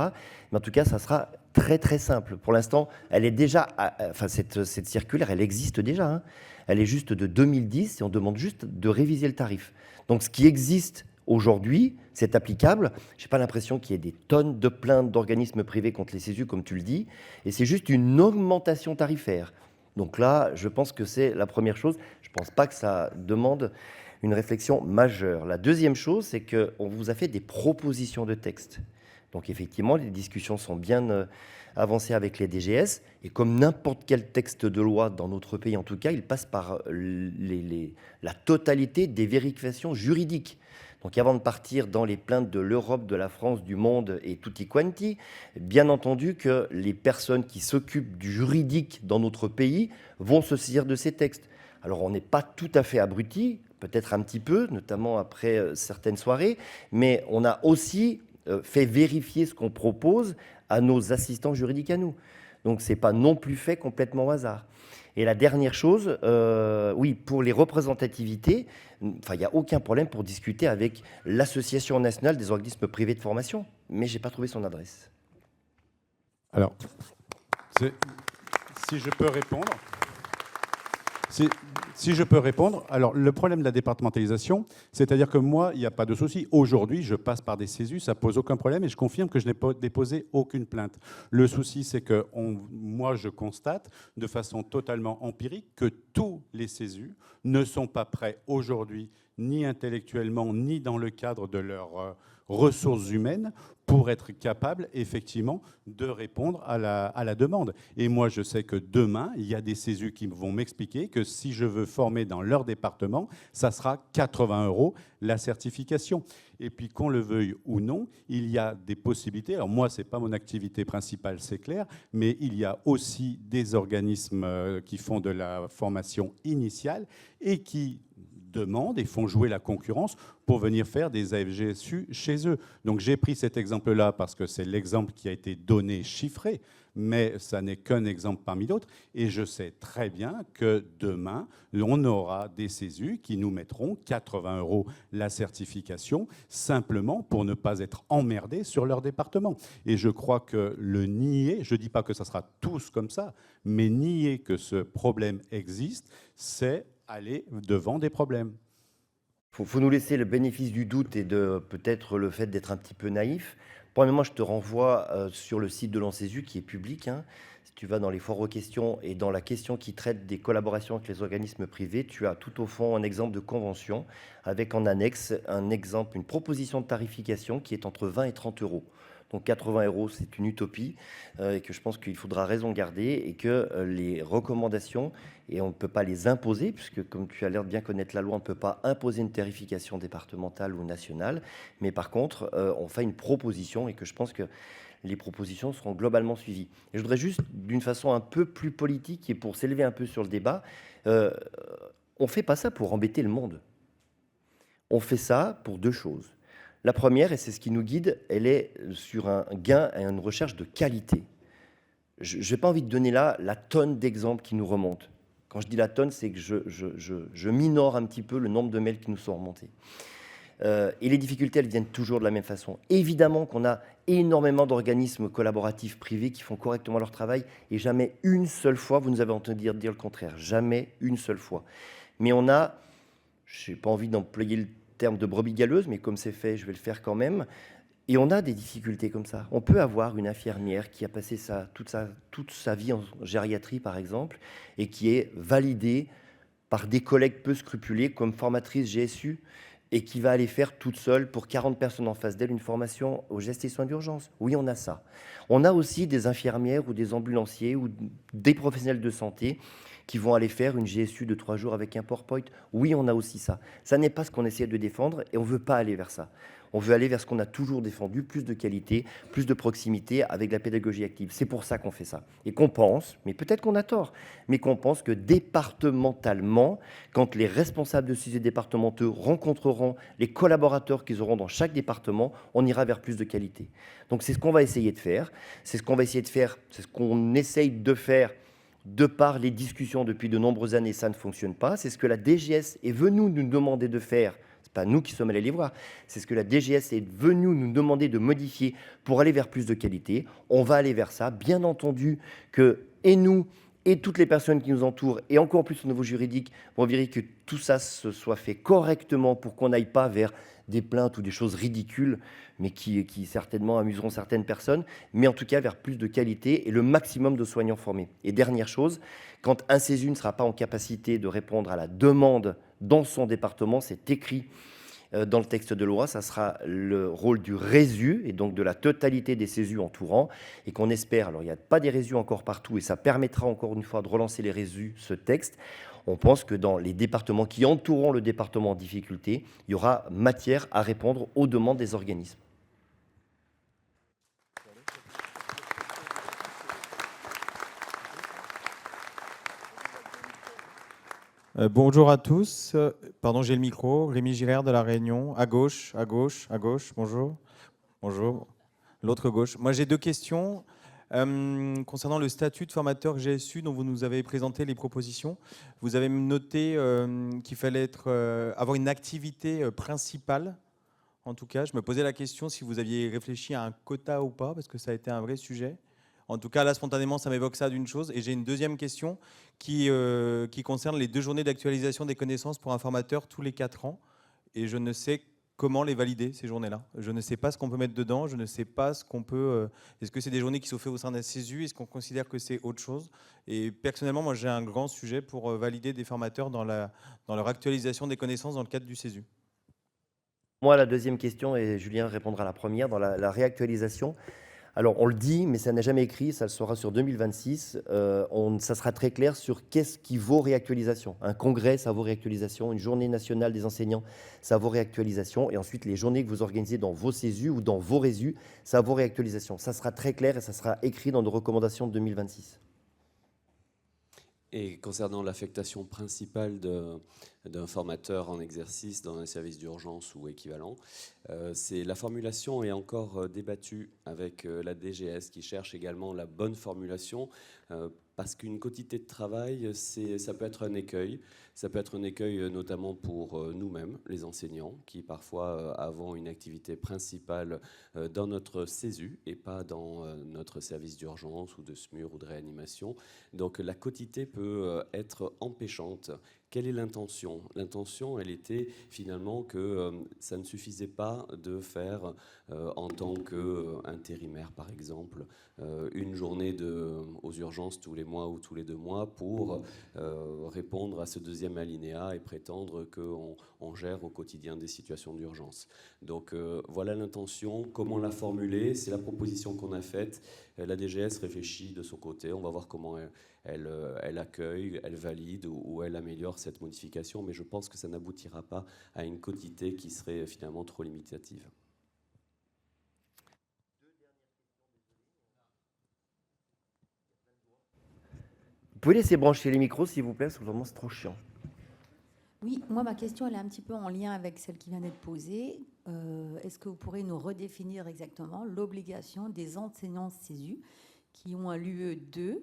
Mais en tout cas, ça sera très, très simple. Pour l'instant, elle est déjà... Enfin, cette circulaire, elle existe déjà. Hein. Elle est juste de 2010 et on demande juste de réviser le tarif. Donc, ce qui existe aujourd'hui, c'est applicable. Je n'ai pas l'impression qu'il y ait des tonnes de plaintes d'organismes privés contre les CESU, comme tu le dis. Et c'est juste une augmentation tarifaire. Donc là, je pense que c'est la première chose. Je ne pense pas que ça demande une réflexion majeure. La deuxième chose, c'est qu'on vous a fait des propositions de texte. Donc effectivement, les discussions sont bien avancées avec les DGS. Et comme n'importe quel texte de loi dans notre pays, en tout cas, il passe par la totalité des vérifications juridiques. Donc avant de partir dans les plaintes de l'Europe, de la France, du monde et tutti quanti, bien entendu que les personnes qui s'occupent du juridique dans notre pays vont se saisir de ces textes. Alors on n'est pas tout à fait abrutis, peut-être un petit peu, notamment après certaines soirées, mais on a aussi fait vérifier ce qu'on propose à nos assistants juridiques à nous. Donc ce n'est pas non plus fait complètement au hasard. Et la dernière chose, oui, pour les représentativités, il n'y a aucun problème pour discuter avec l'Association nationale des organismes privés de formation, mais je n'ai pas trouvé son adresse. Alors, si je peux répondre... Si je peux répondre, alors le problème de la départementalisation, c'est-à-dire que moi, il n'y a pas de souci. Aujourd'hui, je passe par des CESU, ça ne pose aucun problème et je confirme que je n'ai pas déposé aucune plainte. Le souci, c'est que moi, je constate de façon totalement empirique que tous les CESU ne sont pas prêts aujourd'hui, ni intellectuellement, ni dans le cadre de leurs ressources humaines, pour être capables, effectivement, de répondre à la demande. Et moi, je sais que demain, il y a des CESU qui vont m'expliquer que si je veux former dans leur département, ça sera 80 € la certification. Et puis, qu'on le veuille ou non, il y a des possibilités. Alors moi, ce n'est pas mon activité principale, c'est clair, mais il y a aussi des organismes qui font de la formation initiale et qui demandent et font jouer la concurrence pour venir faire des AFGSU chez eux. Donc j'ai pris cet exemple-là parce que c'est l'exemple qui a été donné, chiffré, mais ça n'est qu'un exemple parmi d'autres. Et je sais très bien que demain, on aura des CESU qui nous mettront 80 € la certification, simplement pour ne pas être emmerdés sur leur département. Et je crois que le nier, je ne dis pas que ça sera tous comme ça, mais nier que ce problème existe, c'est aller devant des problèmes. Il faut nous laisser le bénéfice du doute et de peut-être le fait d'être un petit peu naïf. Premièrement, je te renvoie sur le site de l'ANSESU qui est public. Hein. Si tu vas dans les foires aux questions et dans la question qui traite des collaborations avec les organismes privés, tu as tout au fond un exemple de convention avec en annexe une proposition de tarification qui est entre 20 et 30 euros. Donc 80 euros, c'est une utopie et que je pense qu'il faudra raison garder et que les recommandations, et on ne peut pas les imposer, puisque comme tu as l'air de bien connaître la loi, on ne peut pas imposer une tarification départementale ou nationale, mais par contre, on fait une proposition et que je pense que les propositions seront globalement suivies. Et je voudrais juste, d'une façon un peu plus politique et pour s'élever un peu sur le débat, on ne fait pas ça pour embêter le monde. On fait ça pour deux choses. La première, et c'est ce qui nous guide, elle est sur un gain et une recherche de qualité. Je n'ai pas envie de donner là la tonne d'exemples qui nous remontent. Quand je dis la tonne, c'est que je minore un petit peu le nombre de mails qui nous sont remontés. Et les difficultés, elles viennent toujours de la même façon. Évidemment qu'on a énormément d'organismes collaboratifs privés qui font correctement leur travail et jamais une seule fois, vous nous avez entendu dire le contraire, jamais une seule fois. Mais on a, je n'ai pas envie d'employer le terme de brebis galeuse, mais comme c'est fait, je vais le faire quand même. Et on a des difficultés comme ça. On peut avoir une infirmière qui a passé toute sa vie en gériatrie, par exemple, et qui est validée par des collègues peu scrupuleux comme formatrice GSU, et qui va aller faire toute seule pour 40 personnes en face d'elle une formation aux gestes et soins d'urgence. Oui, on a ça. On a aussi des infirmières ou des ambulanciers ou des professionnels de santé qui vont aller faire une GSU de 3 jours avec un PowerPoint. Oui, on a aussi ça. Ça n'est pas ce qu'on essaie de défendre et on ne veut pas aller vers ça. On veut aller vers ce qu'on a toujours défendu, plus de qualité, plus de proximité avec la pédagogie active. C'est pour ça qu'on fait ça. Et qu'on pense, mais peut-être qu'on a tort, mais qu'on pense que départementalement, quand les responsables de ces départementaux rencontreront les collaborateurs qu'ils auront dans chaque département, on ira vers plus de qualité. Donc c'est ce qu'on va essayer de faire. C'est ce qu'on va essayer de faire. C'est ce qu'on essaye de faire de par les discussions depuis de nombreuses années. Ça ne fonctionne pas. C'est ce que la DGS est venue nous demander de faire. Pas nous qui sommes allés les voir, c'est ce que la DGS est venue nous demander de modifier pour aller vers plus de qualité. On va aller vers ça, bien entendu que, et nous, et toutes les personnes qui nous entourent, et encore plus au niveau juridique, vont vérifier que tout ça se soit fait correctement pour qu'on n'aille pas vers des plaintes ou des choses ridicules, mais qui certainement amuseront certaines personnes, mais en tout cas vers plus de qualité et le maximum de soignants formés. Et dernière chose, quand un CESU ne sera pas en capacité de répondre à la demande dans son département, c'est écrit dans le texte de loi, ça sera le rôle du RESU et donc de la totalité des CESU entourants et qu'on espère, alors il n'y a pas des RESU encore partout et ça permettra encore une fois de relancer les RESU, ce texte. On pense que dans les départements qui entoureront le département en difficulté, il y aura matière à répondre aux demandes des organismes. Bonjour à tous. Pardon, j'ai le micro. Rémi Girard de La Réunion. À gauche, à gauche, à gauche. Bonjour. Bonjour. L'autre gauche. Moi, j'ai deux questions. Concernant le statut de formateur GSU dont vous nous avez présenté les propositions, vous avez noté qu'il fallait avoir une activité principale. En tout cas, je me posais la question si vous aviez réfléchi à un quota ou pas, parce que ça a été un vrai sujet. En tout cas, là, spontanément, ça m'évoque ça d'une chose. Et j'ai une deuxième question qui concerne les 2 journées d'actualisation des connaissances pour un formateur tous les 4 ans. Et je ne sais comment les valider, ces journées-là. Je ne sais pas ce qu'on peut mettre dedans. Je ne sais pas ce qu'on peut... Est-ce que c'est des journées qui sont faites au sein d'un CESU? Est-ce qu'on considère que c'est autre chose? Et personnellement, moi, j'ai un grand sujet pour valider des formateurs dans leur actualisation des connaissances dans le cadre du CESU. Moi, la deuxième question, et Julien répondra à la première, dans la réactualisation. Alors, on le dit, mais ça n'est jamais écrit, ça le sera sur 2026. Ça sera très clair sur qu'est-ce qui vaut réactualisation. Un congrès, ça vaut réactualisation. Une journée nationale des enseignants, ça vaut réactualisation. Et ensuite, les journées que vous organisez dans vos CESU ou dans vos RESU, ça vaut réactualisation. Ça sera très clair et ça sera écrit dans nos recommandations de 2026. Et concernant l'affectation principale d'un formateur en exercice dans un service d'urgence ou équivalent, la formulation est encore débattue avec la DGS qui cherche également la bonne formulation parce qu'une quotité de travail, ça peut être un écueil. Ça peut être un écueil notamment pour nous-mêmes, les enseignants, qui parfois avons une activité principale dans notre CESU et pas dans notre service d'urgence ou de SMUR ou de réanimation. Donc la quotité peut être empêchante. Quelle est l'intention? L'intention, elle était finalement que ça ne suffisait pas de faire, en tant qu'intérimaire par exemple, une journée aux urgences tous les mois ou tous les 2 mois pour répondre à ce deuxième alinéa et prétendre qu'on gère au quotidien des situations d'urgence. Donc voilà l'intention. Comment la formuler? C'est la proposition qu'on a faite. La DGS réfléchit de son côté. On va voir comment elle accueille, elle valide ou elle améliore cette modification. Mais je pense que ça n'aboutira pas à une quotité qui serait finalement trop limitative. Vous pouvez laisser brancher les micros, s'il vous plaît, parce que vraiment, c'est trop chiant. Oui, moi, ma question, elle est un petit peu en lien avec celle qui vient d'être posée. Est-ce que vous pourrez nous redéfinir exactement l'obligation des enseignants CESU qui ont un l'UE2?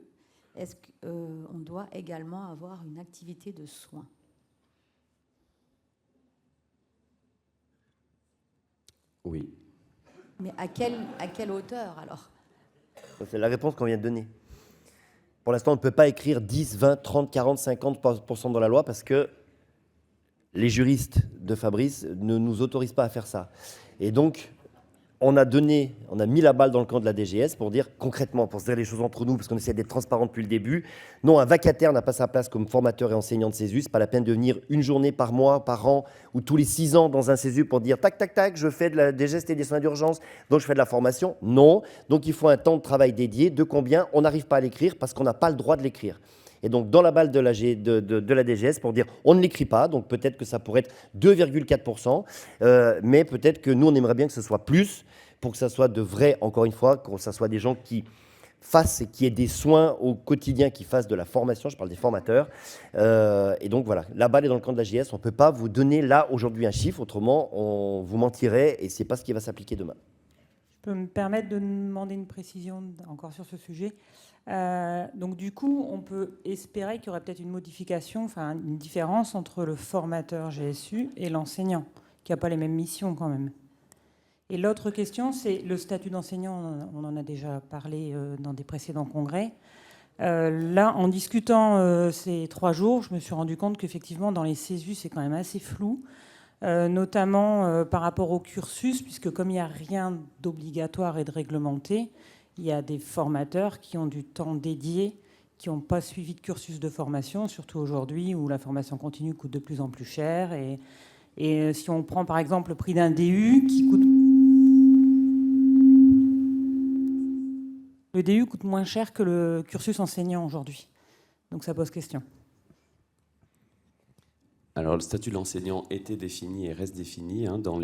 Est-ce qu'on doit également avoir une activité de soins? Oui. Mais à quelle hauteur, alors? C'est la réponse qu'on vient de donner. Pour l'instant, on ne peut pas écrire 10, 20, 30, 40, 50% dans la loi parce que les juristes de Fabrice ne nous autorisent pas à faire ça. Et donc, on a mis la balle dans le camp de la DGS pour dire concrètement, pour se dire les choses entre nous, parce qu'on essaie d'être transparent depuis le début. Non, un vacataire n'a pas sa place comme formateur et enseignant de CESU. C'est pas la peine de venir une journée par mois, par an, ou tous les 6 ans dans un CESU pour dire tac, tac, tac, je fais des gestes et des soins d'urgence, donc je fais de la formation. Non. Donc il faut un temps de travail dédié. De combien? On n'arrive pas à l'écrire parce qu'on n'a pas le droit de l'écrire. Et donc, dans la balle de la DGS pour dire on ne l'écrit pas, donc peut-être que ça pourrait être 2,4%, mais peut-être que nous, on aimerait bien que ce soit plus, pour que ça soit de vrai, encore une fois, que ça soit des gens qui fassent et qui aient des soins au quotidien, qui fassent de la formation, je parle des formateurs. Et donc, voilà, la balle est dans le camp de la DGS. On ne peut pas vous donner là, aujourd'hui, un chiffre, autrement, on vous mentirait et ce n'est pas ce qui va s'appliquer demain. Je peux me permettre de demander une précision encore sur ce sujet. Donc du coup, on peut espérer qu'il y aurait peut-être une modification, enfin une différence entre le formateur GSU et l'enseignant, qui n'a pas les mêmes missions quand même. Et l'autre question, c'est le statut d'enseignant. On en a déjà parlé dans des précédents congrès. Là, en discutant ces 3 jours, je me suis rendu compte qu'effectivement, dans les CESU, c'est quand même assez flou. Notamment par rapport au cursus, puisque comme il n'y a rien d'obligatoire et de réglementé, il y a des formateurs qui ont du temps dédié, qui n'ont pas suivi de cursus de formation, surtout aujourd'hui où la formation continue coûte de plus en plus cher. Et si on prend par exemple le prix d'un DU qui coûte... Le DU coûte moins cher que le cursus enseignant aujourd'hui. Donc ça pose question. Alors, le statut de l'enseignant était défini et reste défini dans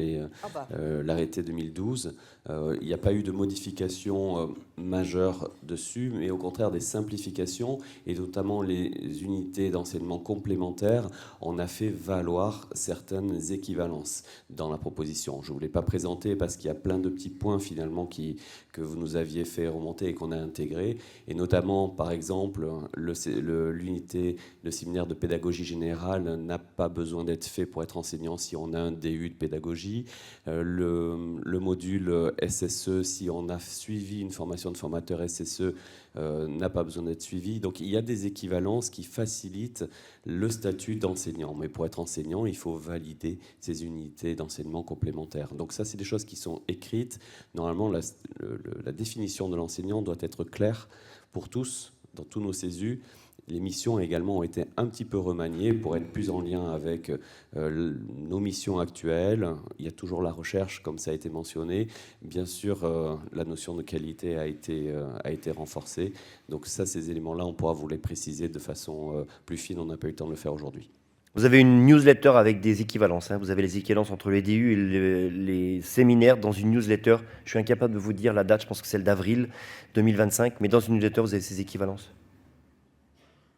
l'arrêté 2012. Il n'y a pas eu de modification majeure dessus, mais au contraire des simplifications, et notamment les unités d'enseignement complémentaires. On a fait valoir certaines équivalences dans la proposition. Je ne vous l'ai pas présenté parce qu'il y a plein de petits points finalement que vous nous aviez fait remonter et qu'on a intégrés, et notamment, par exemple, l'unité, le séminaire de pédagogie générale n'a pas besoin d'être fait pour être enseignant si on a un DU de pédagogie. Le module SSE, si on a suivi une formation de formateur SSE, n'a pas besoin d'être suivi. Donc il y a des équivalences qui facilitent le statut d'enseignant. Mais pour être enseignant, il faut valider ces unités d'enseignement complémentaires. Donc ça, c'est des choses qui sont écrites. Normalement, la définition de l'enseignant doit être claire pour tous, dans tous nos CESU. Les missions également ont été un petit peu remaniées pour être plus en lien avec nos missions actuelles. Il y a toujours la recherche, comme ça a été mentionné. Bien sûr, la notion de qualité a été renforcée. Donc ça, ces éléments-là, on pourra vous les préciser de façon plus fine. On n'a pas eu le temps de le faire aujourd'hui. Vous avez une newsletter avec des équivalences. Vous avez les équivalences entre les DU et les séminaires dans une newsletter. Je suis incapable de vous dire la date, je pense que c'est celle d'avril 2025. Mais dans une newsletter, vous avez ces équivalences.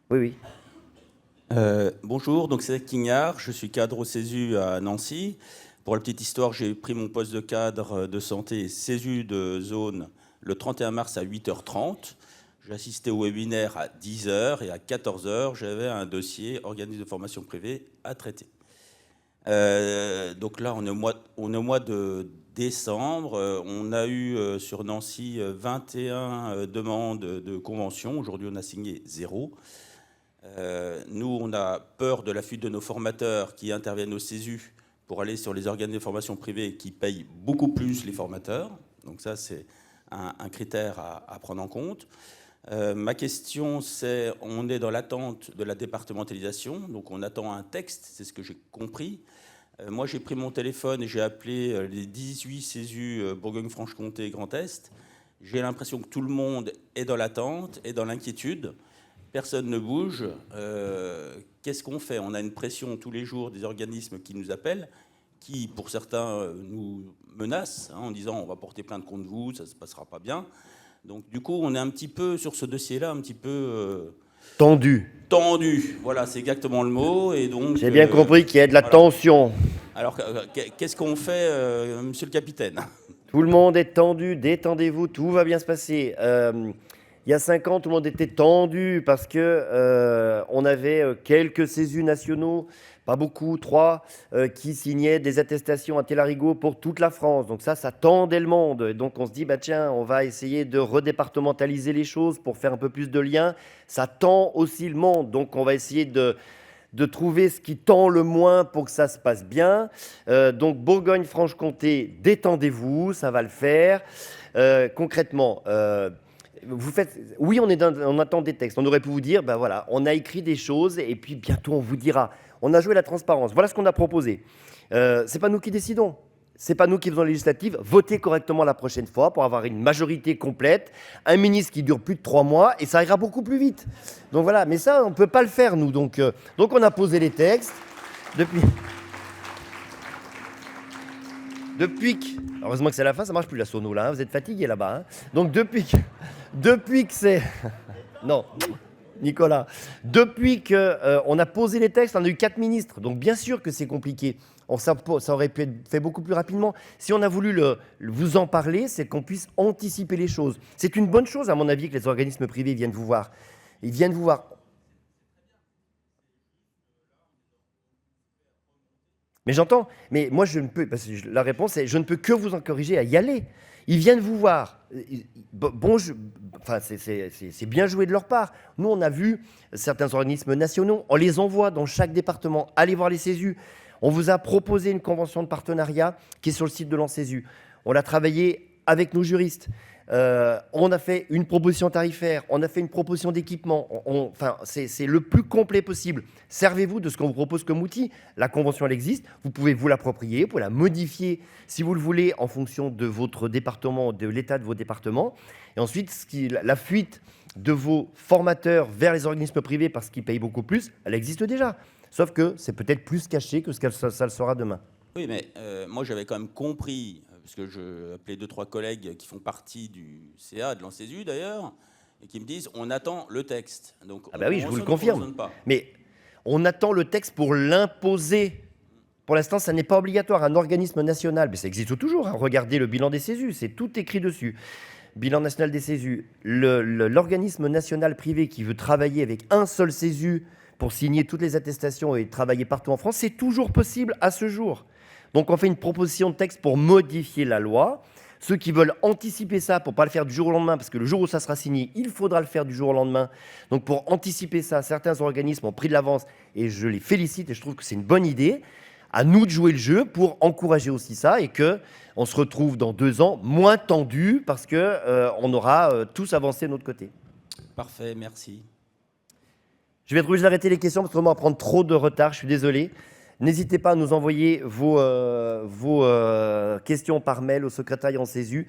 Oui, oui. Bonjour, donc c'est Quignard, je suis cadre au CESU à Nancy. Pour la petite histoire, j'ai pris mon poste de cadre de santé CESU de zone le 31 mars à 8h30. J'ai assisté au webinaire à 10h et à 14h, j'avais un dossier organisme de formation privée à traiter. Donc là, on est au mois de décembre. On a eu sur Nancy 21 demandes de convention. Aujourd'hui, on a signé 0. Nous, on a peur de la fuite de nos formateurs qui interviennent au CESU pour aller sur les organismes de formation privés qui payent beaucoup plus les formateurs. Donc ça, c'est un critère à prendre en compte. Ma question, c'est, on est dans l'attente de la départementalisation, donc on attend un texte, c'est ce que j'ai compris. Moi, j'ai pris mon téléphone et j'ai appelé les 18 CESU Bourgogne-Franche-Comté et Grand Est. J'ai l'impression que tout le monde est dans l'attente et dans l'inquiétude. Personne ne bouge. Qu'est-ce qu'on fait? On a une pression tous les jours des organismes qui nous appellent, qui, pour certains, nous menacent en disant « on va porter plainte contre vous, ça ne se passera pas bien ». Donc, du coup, on est un petit peu, sur ce dossier-là, un petit peu... tendu. Tendu, voilà, c'est exactement le mot. Et donc, j'ai bien compris qu'il y a de la tension. Alors, qu'est-ce qu'on fait, monsieur le capitaine? Tout le monde est tendu, détendez-vous, tout va bien se passer. Il y a 5 ans, tout le monde était tendu parce que on avait quelques CESU nationaux, pas beaucoup, 3, qui signaient des attestations à Télarigot pour toute la France. Donc ça tendait le monde. Et donc on se dit, bah tiens, on va essayer de redépartementaliser les choses pour faire un peu plus de liens. Ça tend aussi le monde. Donc on va essayer de trouver ce qui tend le moins pour que ça se passe bien. Donc Bourgogne-Franche-Comté, détendez-vous, ça va le faire. Concrètement, vous faites, oui, on attend des textes. On aurait pu vous dire, ben voilà, on a écrit des choses et puis bientôt on vous dira. On a joué la transparence. Voilà ce qu'on a proposé. C'est pas nous qui décidons. C'est pas nous qui faisons la législative. Votez correctement la prochaine fois pour avoir une majorité complète, un ministre qui dure plus de 3 mois et ça ira beaucoup plus vite. Donc voilà, mais ça, on peut pas le faire nous. Donc on a posé les textes depuis que... Heureusement que c'est la fin, ça marche plus la sono là, hein, vous êtes fatigués là-bas. Hein. Donc depuis que c'est... Non, Nicolas. Depuis qu'on a posé les textes, on a eu 4 ministres. Donc bien sûr que c'est compliqué. Ça aurait pu être fait beaucoup plus rapidement. Si on a voulu vous en parler, c'est qu'on puisse anticiper les choses. C'est une bonne chose, à mon avis, que les organismes privés viennent vous voir. Ils viennent vous voir. Mais j'entends, mais moi je ne peux, parce que la réponse est, je ne peux que vous encourager à y aller. Ils viennent vous voir. Bon, enfin, c'est bien joué de leur part. Nous, on a vu certains organismes nationaux, on les envoie dans chaque département. Allez voir les CESU. On vous a proposé une convention de partenariat qui est sur le site de l'ANCESU. On l'a travaillé avec nos juristes. On a fait une proposition tarifaire, on a fait une proposition d'équipement. Enfin, c'est le plus complet possible. Servez-vous de ce qu'on vous propose comme outil. La convention, elle existe. Vous pouvez vous l'approprier, vous pouvez la modifier si vous le voulez en fonction de votre département, de l'état de vos départements. Et ensuite, la fuite de vos formateurs vers les organismes privés parce qu'ils payent beaucoup plus, elle existe déjà. Sauf que c'est peut-être plus caché que ce que ça le sera demain. Oui, mais moi, j'avais quand même compris, parce que je appelais 2-3 collègues qui font partie du CA, de l'ANCESU d'ailleurs, et qui me disent on attend le texte. Donc, ah bah oui, je vous le confirme. Mais on attend le texte pour l'imposer. Pour l'instant, ça n'est pas obligatoire. Un organisme national, mais ça existe toujours. Hein. Regardez le bilan des CESU, c'est tout écrit dessus. Bilan national des CESU. L'organisme national privé qui veut travailler avec un seul CESU pour signer toutes les attestations et travailler partout en France, c'est toujours possible à ce jour. Donc on fait une proposition de texte pour modifier la loi. Ceux qui veulent anticiper ça pour ne pas le faire du jour au lendemain, parce que le jour où ça sera signé, il faudra le faire du jour au lendemain. Donc pour anticiper ça, certains organismes ont pris de l'avance et je les félicite et je trouve que c'est une bonne idée. À nous de jouer le jeu pour encourager aussi ça et qu'on se retrouve dans 2 ans moins tendu parce qu'on aura tous avancé de notre côté. Parfait, merci. Je vais être obligé d'arrêter les questions parce que on va prendre trop de retard, je suis désolé. N'hésitez pas à nous envoyer vos questions par mail au secrétariat en CESU.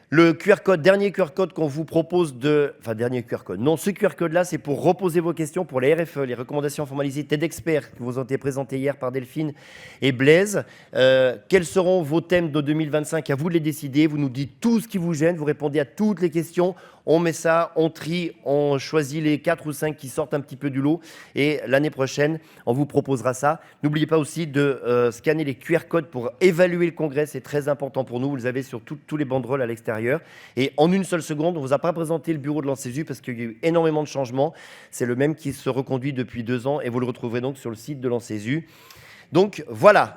Le QR code, dernier QR code qu'on vous propose Enfin, dernier QR code. Non, ce QR code-là, c'est pour reposer vos questions pour les RFE, les recommandations formalisées d'experts qui vous ont été présentées hier par Delphine et Blaise. Quels seront vos thèmes de 2025? À vous de les décider. Vous nous dites tout ce qui vous gêne, vous répondez à toutes les questions. On met ça, on trie, on choisit les 4 ou 5 qui sortent un petit peu du lot. Et l'année prochaine, on vous proposera ça. N'oubliez pas aussi de scanner les QR codes pour évaluer le congrès. C'est très important pour nous. Vous les avez sur tous les banderoles à l'extérieur. Et en une seule seconde, on ne vous a pas présenté le bureau de l'ANCESU parce qu'il y a eu énormément de changements. C'est le même qui se reconduit depuis 2 ans et vous le retrouverez donc sur le site de l'ANCESU. Donc voilà.